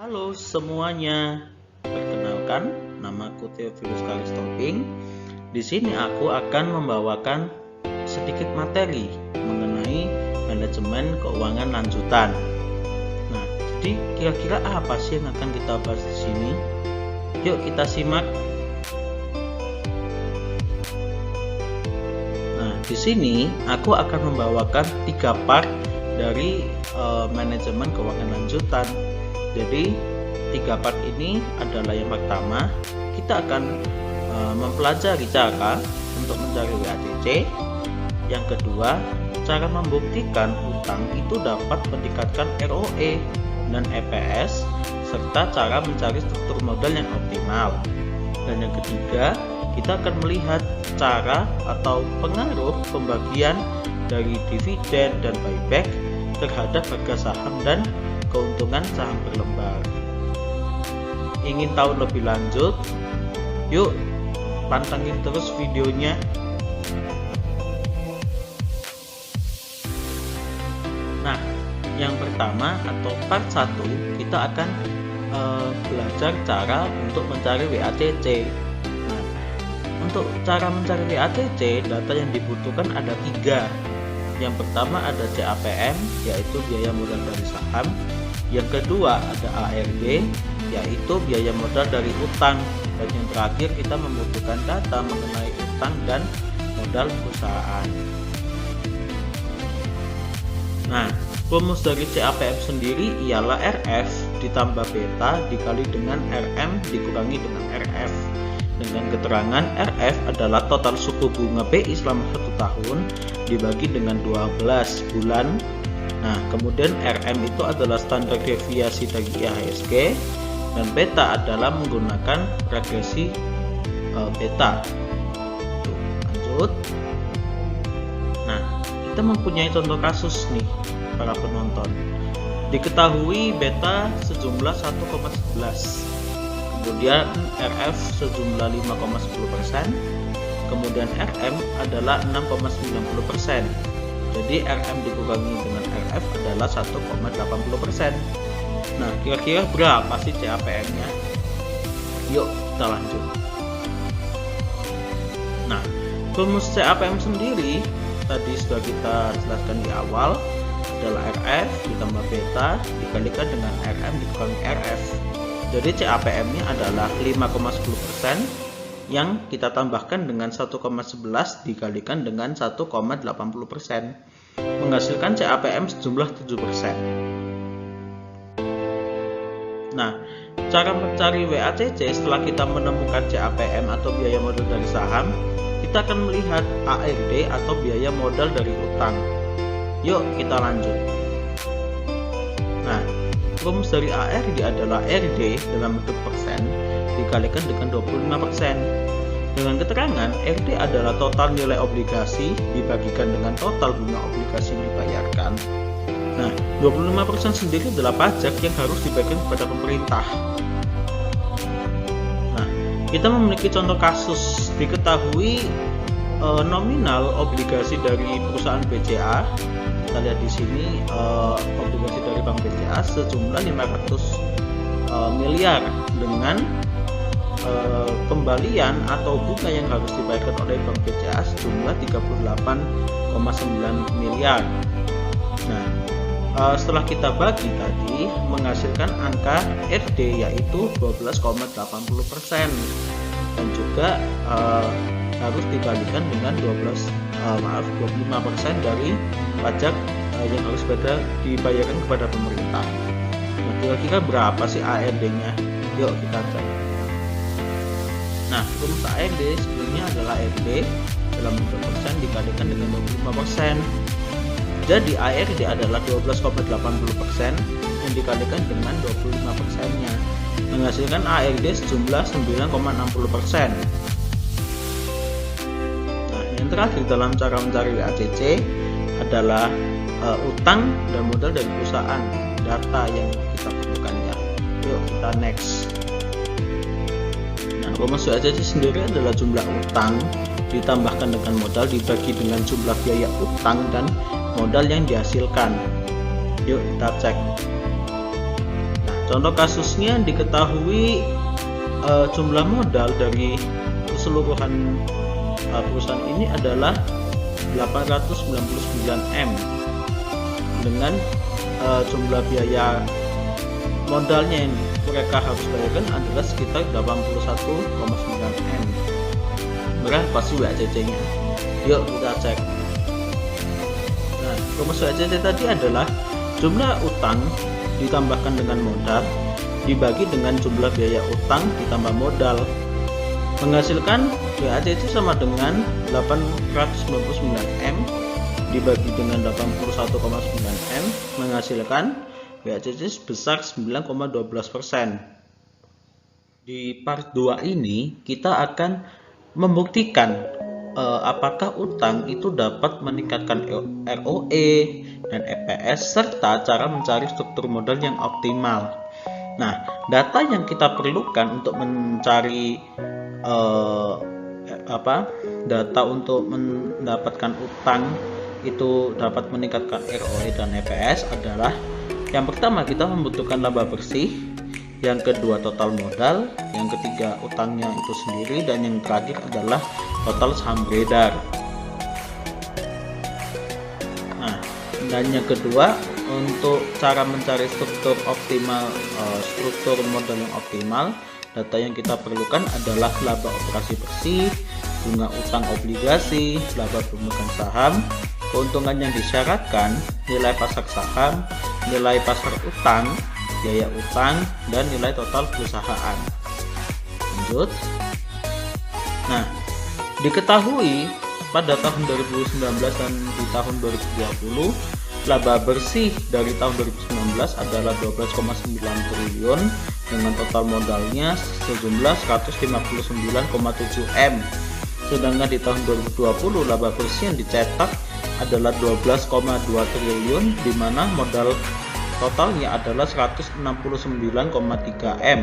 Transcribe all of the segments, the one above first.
Halo semuanya, perkenalkan, namaku Theophilus Kalistoping. Di sini aku akan membawakan sedikit materi mengenai manajemen keuangan lanjutan. Nah, jadi kira-kira apa sih yang akan kita bahas di sini? Yuk kita simak. Nah, di sini aku akan membawakan 3 part dari manajemen keuangan lanjutan. Jadi 3 part ini adalah yang pertama, kita akan mempelajari cara untuk mencari WACC. Yang kedua, cara membuktikan utang itu dapat meningkatkan ROE dan EPS, serta cara mencari struktur modal yang optimal. Dan yang ketiga, kita akan melihat cara atau pengaruh pembagian dari dividen dan buyback terhadap harga saham dan keuntungan saham berlembar. Ingin tahu lebih lanjut? Yuk pantengin terus videonya. Nah, yang pertama atau part 1 kita akan belajar cara untuk mencari WACC. Nah, untuk cara mencari WACC, data yang dibutuhkan ada 3. Yang pertama ada CAPM, yaitu biaya modal dari saham. Yang kedua ada ARD, yaitu biaya modal dari utang. Dan yang terakhir kita membutuhkan data mengenai utang dan modal perusahaan. Nah, rumus dari CAPM sendiri ialah RF ditambah beta dikali dengan RM dikurangi dengan RF. Dengan keterangan RF adalah total suku bunga BI selama 1 tahun dibagi dengan 12 bulan. Nah, kemudian RM itu adalah standar deviasi dari IHSG, dan beta adalah menggunakan regresi beta. Lanjut. Nah, kita mempunyai contoh kasus nih para penonton. Diketahui beta sejumlah 1,11, kemudian RF sejumlah 5,10%, kemudian RM adalah 6,90%. Jadi RM dikurangi dengan RF adalah 1,80%. Nah, kira-kira berapa sih CAPM-nya? Yuk kita lanjut. Nah, rumus CAPM sendiri tadi sudah kita jelaskan di awal, adalah RF ditambah beta dikalikan dengan RM dikurangi RF. Jadi CAPM-nya adalah 5,10% yang kita tambahkan dengan 1,11 dikalikan dengan 1,80%, menghasilkan CAPM sejumlah 7%. Nah, cara mencari WACC setelah kita menemukan CAPM atau biaya modal dari saham, kita akan melihat ARD atau biaya modal dari utang. Yuk kita lanjut. Nah, rumus dari ARD adalah RD dalam bentuk persen dikalikan dengan 25%. Dengan keterangan RD adalah total nilai obligasi dibagikan dengan total bunga obligasi yang dibayarkan. Nah, 25% sendiri adalah pajak yang harus dibayarkan kepada pemerintah. Nah, kita memiliki contoh kasus. Diketahui nominal obligasi dari perusahaan BCA. Kita lihat di sini obligasi dari Bank BCA sejumlah 500 miliar dengan kembalian atau bunga yang harus dibayarkan oleh Bank BCA sejumlah 38,9 miliar. Nah, setelah kita bagi tadi menghasilkan angka RD yaitu 12,80%, dan juga harus dikalikan dengan 25% dari pajak yang harus dibayarkan kepada pemerintah. Nah, kira-kira berapa sih ARD-nya? Yuk kita cek. Nah, rumus ARD sebelumnya adalah RD dalam bentuk persen dikalikan dengan 25%. Jadi ARD adalah 12,80% yang dikalikan dengan 25%-nya, menghasilkan ARD sejumlah 9,60%. Nah, yang terakhir dalam cara mencari WACC adalah utang dan modal dari perusahaan, data yang kita butuhkannya. Yuk kita next. Nah, rumus WACC sendiri adalah jumlah utang ditambahkan dengan modal dibagi dengan jumlah biaya utang dan modal yang dihasilkan. Yuk kita cek. Nah, Contoh kasusnya diketahui jumlah modal dari keseluruhan perusahaan ini adalah 899M dengan jumlah biaya modalnya yang mereka harus bayarkan adalah sekitar 81,9M. Berapa sih WACC-nya? Yuk kita cek. Nah, rumus WACC tadi adalah jumlah utang ditambahkan dengan modal dibagi dengan jumlah biaya utang ditambah modal, menghasilkan WACC sama dengan 899M dibagi dengan 81,9M menghasilkan WACC sebesar 9,12%. Di part 2 ini kita akan membuktikan apakah utang itu dapat meningkatkan ROE dan EPS serta cara mencari struktur modal yang optimal. Nah, data yang kita perlukan untuk mencari data untuk mendapatkan utang itu dapat meningkatkan ROE dan EPS adalah yang pertama kita membutuhkan laba bersih, yang kedua total modal, yang ketiga utangnya itu sendiri, dan yang terakhir adalah total saham beredar. Nah, dan yang kedua untuk cara mencari struktur modal yang optimal, data yang kita perlukan adalah laba operasi bersih, bunga utang obligasi, laba pemegang saham, keuntungan yang disyaratkan, nilai pasar saham, nilai pasar utang, biaya utang, dan nilai total perusahaan. Lanjut. Nah, diketahui pada tahun 2019 dan di tahun 2020 laba bersih dari tahun 2019 adalah 12,9 triliun dengan total modalnya sejumlah 159,7M. Sedangkan di tahun 2020 laba bersih yang dicetak adalah 12,2 triliun di mana modal totalnya adalah 169,3M.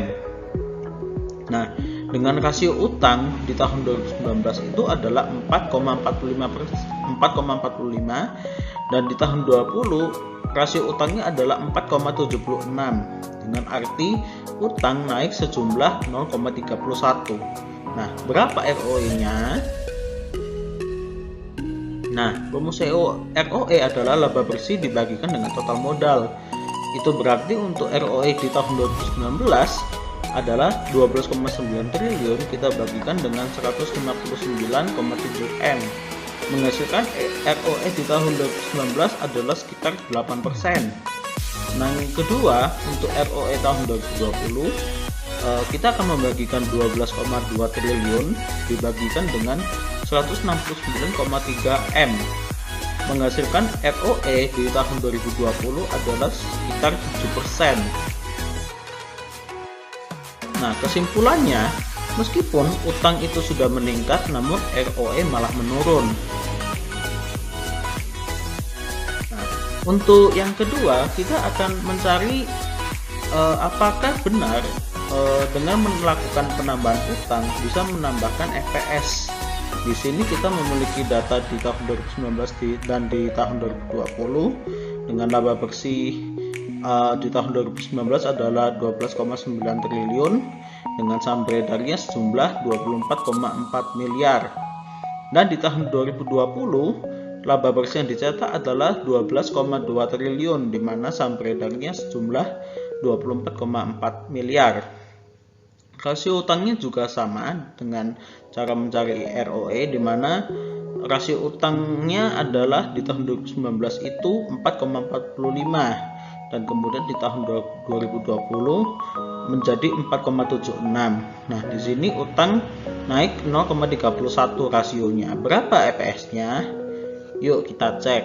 Nah, dengan rasio utang di tahun 2019 itu adalah 4,45 dan di tahun 2020 rasio utangnya adalah 4,76 dengan arti utang naik sejumlah 0,31. Nah, berapa ROE-nya? Nah, rumus ROE adalah laba bersih dibagikan dengan total modal. Itu berarti untuk ROE di tahun 2019 adalah 12,9 triliun kita bagikan dengan 159,7M. Menghasilkan ROE di tahun 2019 adalah sekitar 8%. Nah, yang kedua untuk ROE tahun 2020 kita akan membagikan 12,2 triliun dibagikan dengan 169,3M. Menghasilkan ROE di tahun 2020 adalah sekitar 7%. Nah, kesimpulannya, meskipun utang itu sudah meningkat, namun ROE malah menurun. Nah, untuk yang kedua, kita akan mencari apakah benar dengan melakukan penambahan utang bisa menambahkan EPS. Di sini kita memiliki data di tahun 2019 dan di tahun 2020 dengan laba bersih di tahun 2019 adalah 12,9 triliun dengan saham beredarnya sejumlah 24,4 miliar. Dan di tahun 2020 laba bersih yang dicetak adalah 12,2 triliun di mana saham beredarnya sejumlah 24,4 miliar. Rasio utangnya juga sama dengan cara mencari ROE di mana rasio utangnya adalah di tahun 2019 itu 4,45 dan kemudian di tahun 2020 menjadi 4,76. Nah, di sini utang naik 0,31 rasionya. Berapa EPS-nya? Yuk kita cek.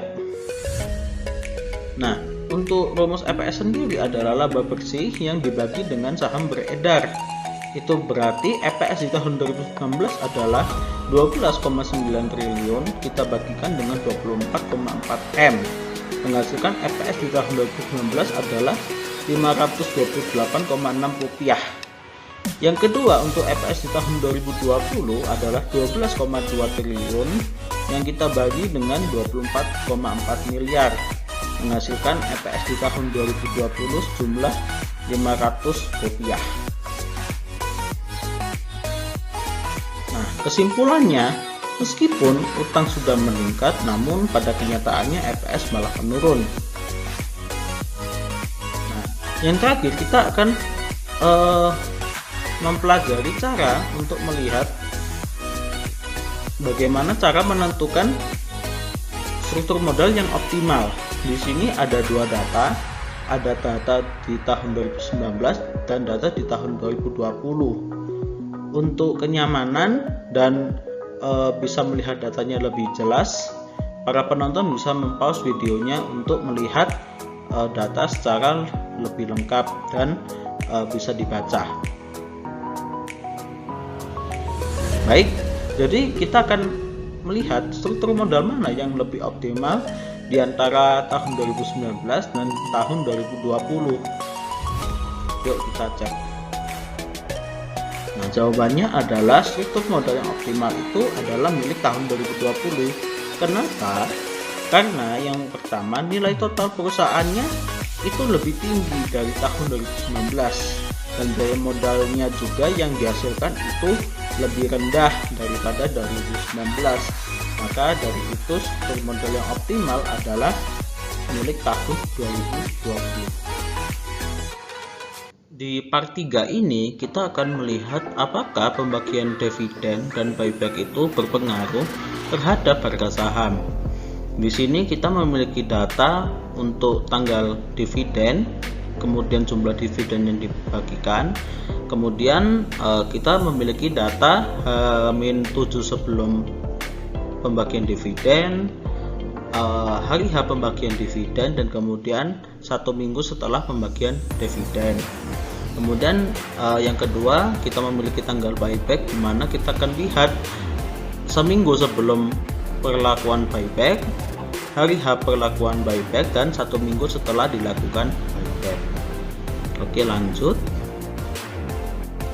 Nah, untuk rumus EPS sendiri adalah laba bersih yang dibagi dengan saham beredar. Itu berarti EPS di tahun 2019 adalah 12,9 triliun kita bagikan dengan 24,4M. Menghasilkan EPS di tahun 2019 adalah Rp528,6. Yang kedua untuk EPS di tahun 2020 adalah 12,2 triliun yang kita bagi dengan 24,4 miliar. Menghasilkan EPS di tahun 2020 sejumlah rupiah. Nah, kesimpulannya, meskipun utang sudah meningkat, namun pada kenyataannya EPS malah menurun. Nah, yang terakhir kita akan mempelajari cara untuk melihat bagaimana cara menentukan struktur modal yang optimal. Di sini ada dua data, ada data di tahun 2019 dan data di tahun 2020. Untuk kenyamanan dan bisa melihat datanya lebih jelas, para penonton bisa mempause videonya untuk melihat data secara lebih lengkap dan bisa dibaca. Baik, jadi kita akan melihat struktur modal mana yang lebih optimal di antara tahun 2019 dan tahun 2020. Yuk kita cek. Nah, jawabannya adalah struktur modal yang optimal itu adalah milik tahun 2020. Kenapa? Karena yang pertama, nilai total perusahaannya itu lebih tinggi dari tahun 2019 dan daya modalnya juga yang dihasilkan itu lebih rendah daripada 2019. Maka dari itu struktur modal yang optimal adalah milik tahun 2020. Di part 3 ini kita akan melihat apakah pembagian dividen dan buyback itu berpengaruh terhadap harga saham. Di sini kita memiliki data untuk tanggal dividen, kemudian jumlah dividen yang dibagikan, kemudian kita memiliki data H-7 sebelum pembagian dividen, hari H pembagian dividen, dan kemudian 1 minggu setelah pembagian dividen. Kemudian yang kedua, kita memiliki tanggal buyback, di mana kita akan lihat seminggu sebelum perlakuan buyback, hari H perlakuan buyback, dan 1 minggu setelah dilakukan buyback. Oke, lanjut.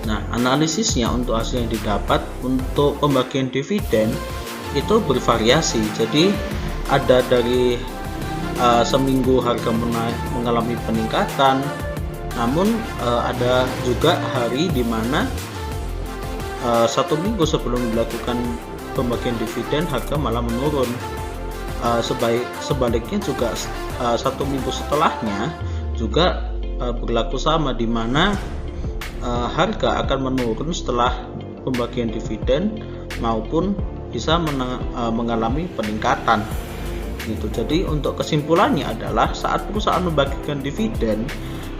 Nah, analisisnya untuk hasil yang didapat untuk pembagian dividen itu bervariasi. Jadi ada dari seminggu harga mengalami peningkatan, namun ada juga hari di mana 1 minggu sebelum dilakukan pembagian dividen harga malah menurun. Sebaliknya juga 1 minggu setelahnya juga berlaku sama, di mana harga akan menurun setelah pembagian dividen maupun bisa mengalami peningkatan gitu. Jadi untuk kesimpulannya adalah saat perusahaan membagikan dividen,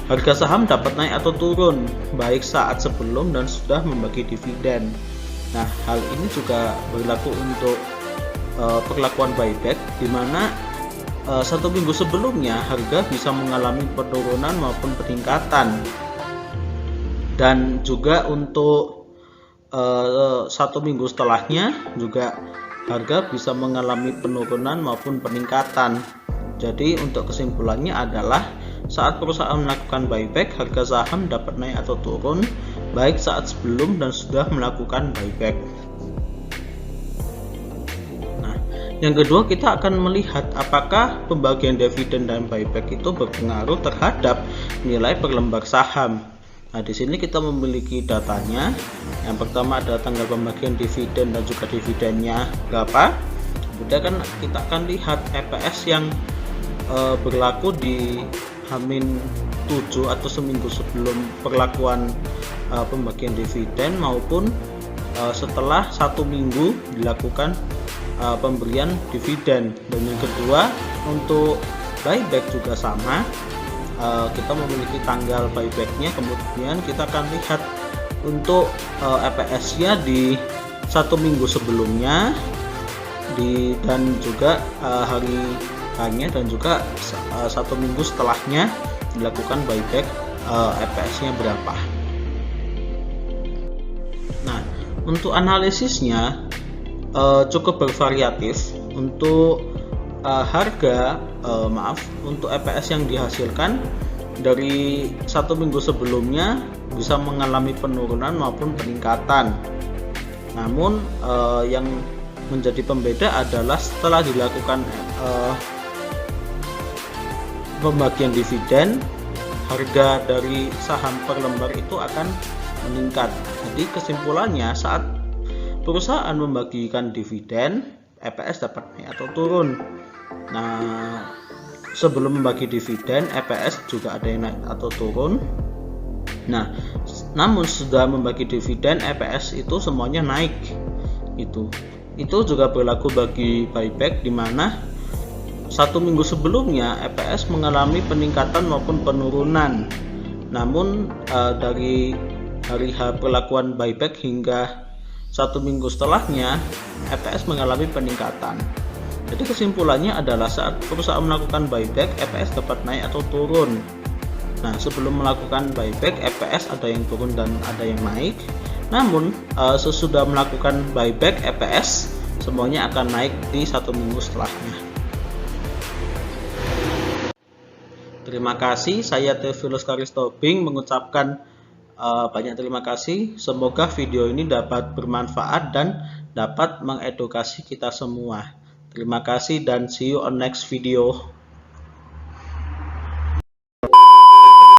harga saham dapat naik atau turun baik saat sebelum dan sudah membagi dividen. Nah, hal ini juga berlaku untuk perlakuan buyback, di mana 1 minggu sebelumnya harga bisa mengalami penurunan maupun peningkatan, dan juga untuk 1 minggu setelahnya juga harga bisa mengalami penurunan maupun peningkatan. Jadi untuk kesimpulannya adalah saat perusahaan melakukan buyback, harga saham dapat naik atau turun baik saat sebelum dan sudah melakukan buyback. Nah, yang kedua kita akan melihat apakah pembagian dividen dan buyback itu berpengaruh terhadap nilai per lembar saham. Nah, di sini kita memiliki datanya. Yang pertama ada tanggal pembagian dividen dan juga dividennya berapa. Kemudian kan kita akan lihat EPS yang berlaku di H-7 atau seminggu sebelum perlakuan pembagian dividen maupun setelah 1 minggu dilakukan pemberian dividen. Dan yang kedua untuk buyback juga sama. Kita memiliki tanggal buybacknya, kemudian kita akan lihat untuk EPS-nya di 1 minggu sebelumnya, dan juga hari hanya, dan juga 1 minggu setelahnya dilakukan buyback, EPS-nya berapa. Nah, untuk analisisnya cukup bervariatif. Untuk untuk EPS yang dihasilkan dari 1 minggu sebelumnya bisa mengalami penurunan maupun peningkatan. Namun yang menjadi pembeda adalah setelah dilakukan pembagian dividen, harga dari saham per lembar itu akan meningkat. Jadi kesimpulannya, saat perusahaan membagikan dividen, EPS dapat naik atau turun. Nah, sebelum membagi dividen, EPS juga ada yang naik atau turun. Nah, namun sudah membagi dividen, EPS itu semuanya naik. Itu juga berlaku bagi buyback, di mana 1 minggu sebelumnya EPS mengalami peningkatan maupun penurunan. Namun dari hari H perlakuan buyback hingga 1 minggu setelahnya, EPS mengalami peningkatan. Jadi kesimpulannya adalah saat perusahaan melakukan buyback, EPS dapat naik atau turun. Nah, sebelum melakukan buyback, EPS ada yang turun dan ada yang naik. Namun sesudah melakukan buyback, EPS semuanya akan naik di 1 minggu setelahnya. Terima kasih, saya Theophilus Karistobing mengucapkan banyak terima kasih. Semoga video ini dapat bermanfaat dan dapat mengedukasi kita semua. Terima kasih dan see you on next video.